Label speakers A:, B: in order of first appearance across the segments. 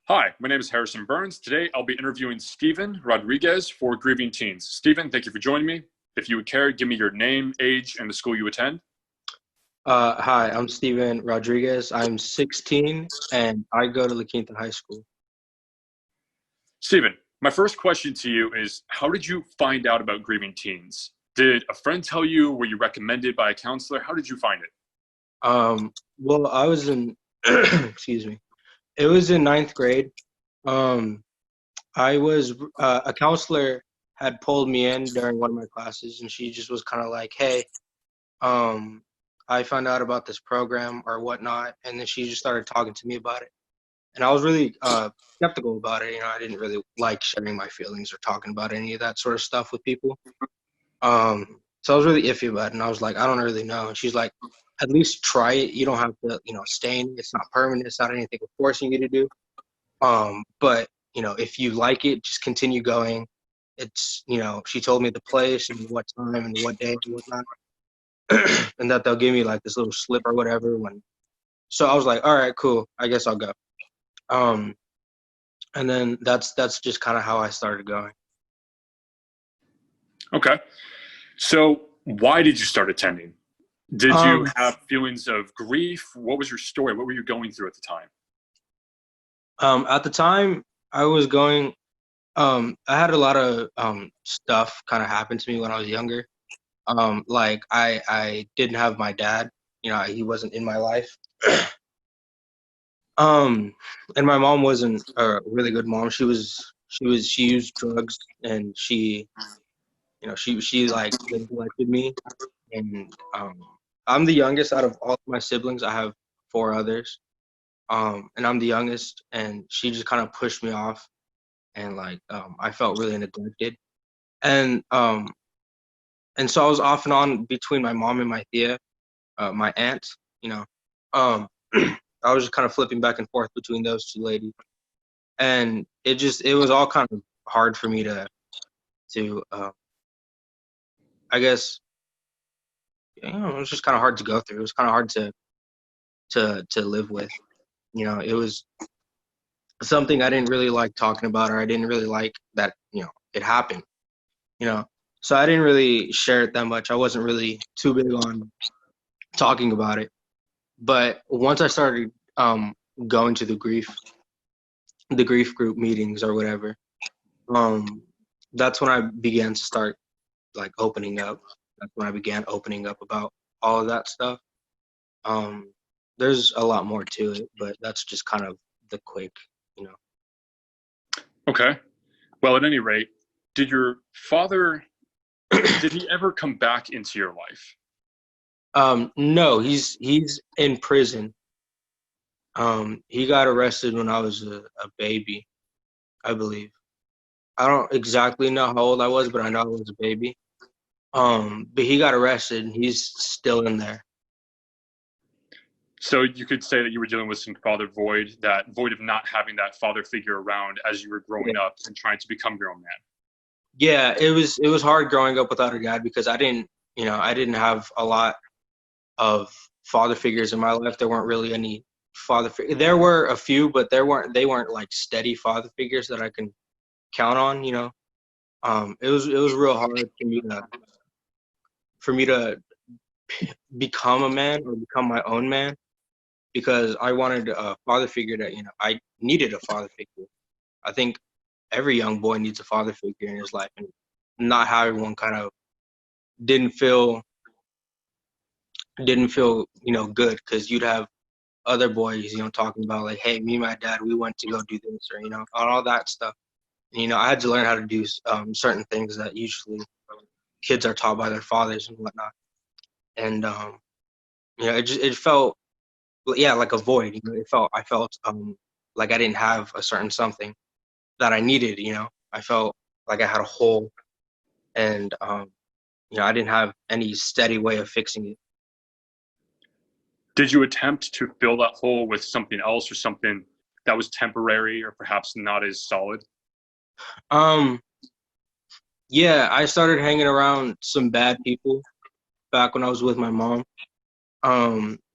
A: Hi, my name is Harrison Burns. Today I'll be interviewing Steven Rodriquez for Grieving Teens. Steven, thank you for joining me. If you would care, give me your name, age, and the school you attend.
B: Hi, I'm Steven Rodriguez. I'm 16 and I go to La Quinta High School.
A: Steven, my first question to you is how did you find out about Grieving Teens? Did a friend tell you? Were you recommended by a counselor? How did you find it?
B: Well, I was in, excuse me, it was in ninth grade. Um, I was, a counselor had pulled me in during one of my classes and she just was kind of like, hey, um, I found out about this program or whatnot. And then she just started talking to me about it. And I was really skeptical about it. I didn't really like sharing my feelings or talking about any of that sort of stuff with people. So I was really iffy about it, and I was like, I don't really know. And she's like, at least try it. You don't have to, stay in it. It's not permanent. It's not anything we're forcing you to do. But if you like it, just continue going. She told me the place and what time and what day and whatnot, and that they'll give me like this little slip or whatever. So I was like, all right, cool. I guess I'll go. Um, and then that's just kind of how I started going.
A: Okay. So, why did you start attending? Did you
B: Um,
A: have feelings of grief? What was your story? What were you going through at the time?
B: at the time, I was going. I had a lot of stuff kind of happen to me when I was younger. Like I didn't have my dad. He wasn't in my life. Um, and my mom wasn't a really good mom. She used drugs and she like neglected me. And I'm the youngest out of all of my siblings. I have four others. And I'm the youngest, and she just kind of pushed me off, and like I felt really neglected. And and so I was off and on between my mom and my tia, my aunt. You know, um, I was just kind of flipping back and forth between those two ladies, and it was all kind of hard for me to I guess it was just kind of hard to go through. It was kind of hard to live with. It was something I didn't really like talking about, or I didn't really like that it happened. You know, so I didn't really share it that much. I wasn't really too big on talking about it. But once I started going to the grief group meetings or whatever, um, that's when I began to start like opening up. That's when I began opening up about all of that stuff. Um, there's a lot more to it, but that's just kind of the quick, you know.
A: Okay. Well, at any rate, did your father did he ever come back into your life?
B: No, he's in prison. He got arrested when I was a baby, I believe. I don't exactly know how old I was, but I know I was a baby. But he got arrested and he's still in there.
A: So you could say that you were dealing with some father void, that void of not having that father figure around as you were
B: Yeah.
A: growing up and trying to become your own man.
B: Yeah, it was hard growing up without a dad because I didn't have a lot of father figures in my life. There weren't really any there were a few, but they weren't like steady father figures that I can count on. It was real hard for me to become a man or become my own man because I wanted a father figure that I needed a father figure. I think every young boy needs a father figure in his life, and not how everyone kind of didn't feel didn't feel good because you'd have other boys talking about like, hey, me and my dad, we went to go do this, or all that stuff. And, I had to learn how to do certain things that usually kids are taught by their fathers and whatnot. And it felt, yeah, like a void. I felt like I didn't have a certain something that I needed. I felt like I had a hole, and I didn't have any steady way of fixing it.
A: Did you attempt to fill that hole with something else or something that was temporary or perhaps not as solid?
B: Um, yeah, I started hanging around some bad people back when I was with my mom.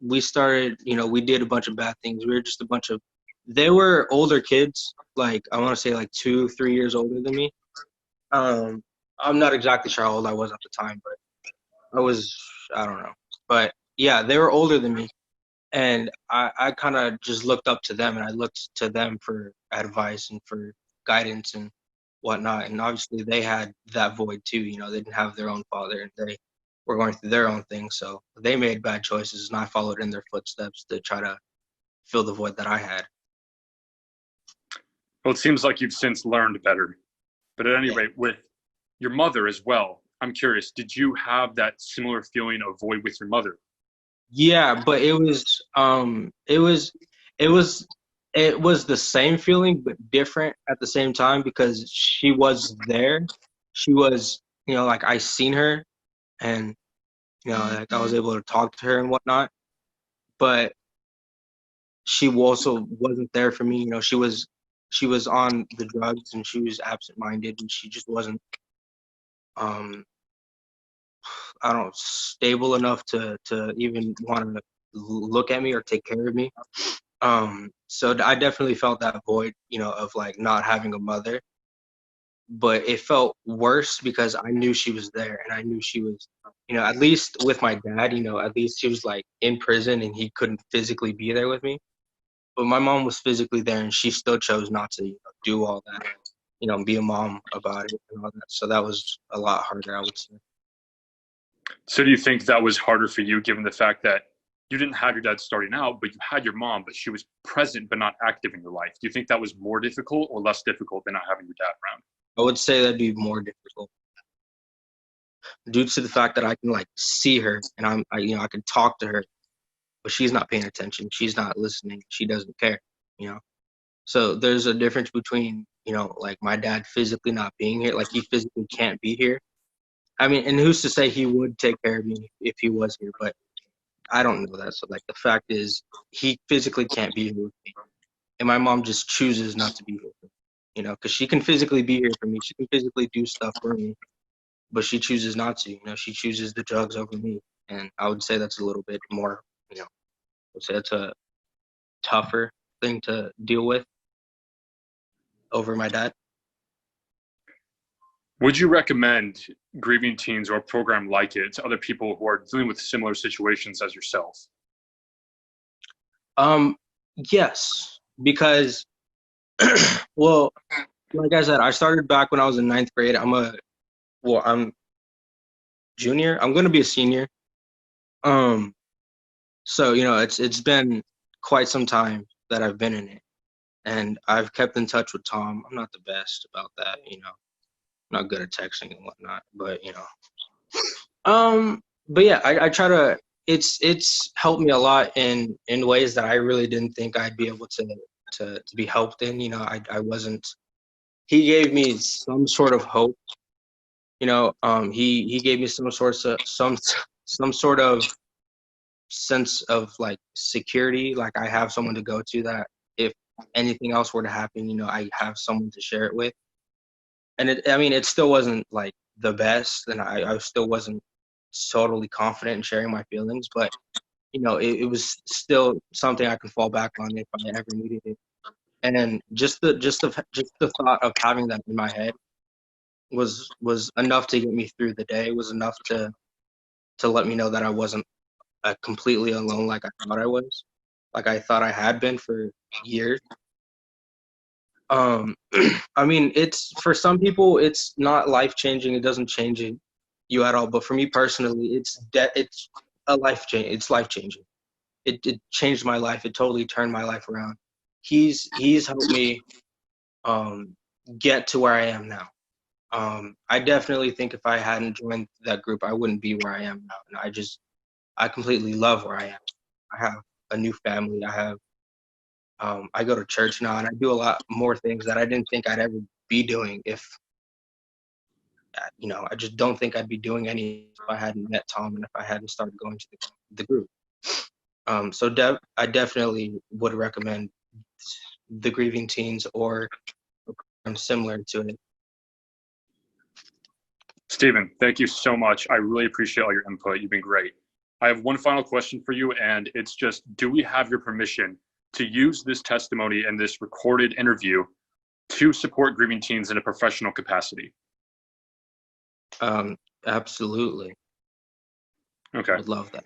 B: We started, we did a bunch of bad things. We were just a bunch of They were older kids, like I want to say like 2, 3 years older than me. Um, I'm not exactly sure how old I was at the time, but I don't know. But yeah, they were older than me. And I kind of just looked up to them, and I looked to them for advice and for guidance and whatnot. And obviously they had that void too. They didn't have their own father, and they were going through their own thing. So they made bad choices, and I followed in their footsteps to try to fill the void that I had.
A: Well, it seems like you've since learned better. But at any
B: Yeah.
A: rate, with your mother as well, I'm curious, did you have that similar feeling of void with your mother?
B: Yeah, but it was the same feeling but different at the same time because she was there. She was, like I seen her, and like I was able to talk to her and whatnot, but she also wasn't there for me. She was on the drugs, and she was absent-minded, and she just wasn't um I don't know, stable enough to even want to look at me or take care of me. So I definitely felt that void, of like not having a mother, but it felt worse because I knew she was there, and I knew she was, at least with my dad, at least he was like in prison and he couldn't physically be there with me. But my mom was physically there, and she still chose not to, do all that, be a mom about it and all that. So that was a lot harder, I would say.
A: So do you think that was harder for you given the fact that you didn't have your dad starting out, but you had your mom, but she was present but not active in your life? Do you think that was more difficult or less difficult than not having your dad around?
B: I would say that'd be more difficult due to the fact that I can like see her, and I can talk to her, but she's not paying attention. She's not listening. She doesn't care, you know. So there's a difference between, like my dad physically not being here, like he physically can't be here. I mean, and who's to say he would take care of me if he was here? But I don't know that. So like the fact is, he physically can't be here with me, and my mom just chooses not to be here, because she can physically be here for me. She can physically do stuff for me, but she chooses not to. She chooses the drugs over me, and I would say that's a little bit more. I would say it's a tougher thing to deal with over my dad.
A: Would you recommend Grieving Teens or a program like it to other people who are dealing with similar situations as yourself?
B: Um, yes, because well, like I said, I started back when I was in ninth grade. I'm junior. I'm gonna be a senior. Um, so it's been quite some time that I've been in it, and I've kept in touch with Tom. I'm not the best about that, I'm not good at texting and whatnot, but but yeah, I try to. It's helped me a lot in ways that I really didn't think I'd be able to be helped in. I wasn't. He gave me some sort of hope. He gave me some sort of sense of like security. Like I have someone to go to that if anything else were to happen, I have someone to share it with. And I mean, it still wasn't like the best, and I still wasn't totally confident in sharing my feelings, but it was still something I could fall back on if I ever needed it. And then just the thought of having that in my head was enough to get me through the day. It was enough to let me know that I wasn't completely alone like I thought I was, like I thought I had been for years. Um, I mean, it's for some people, it's not life changing. It doesn't change you at all. But for me personally, it's a life change. It's life changing. It changed my life. It totally turned my life around. He's helped me um, get to where I am now. I definitely think if I hadn't joined that group, I wouldn't be where I am now. And I completely love where I am. I have a new family. I go to church now, and I do a lot more things that I didn't think I'd ever be doing if, I just don't think I'd be doing any if I hadn't met Tom and if I hadn't started going to the group. I definitely would recommend the Grieving Teens or a program similar to it.
A: Stephen, thank you so much. I really appreciate all your input. You've been great. I have one final question for you, and it's just, do we have your permission to use this testimony and this recorded interview to support Grieving Teens in a professional capacity?
B: Absolutely.
A: Okay.
B: I would love that.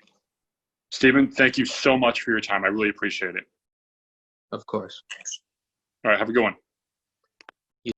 A: Stephen, thank you so much for your time. I really appreciate it.
B: Of course.
A: All right. Have a good one.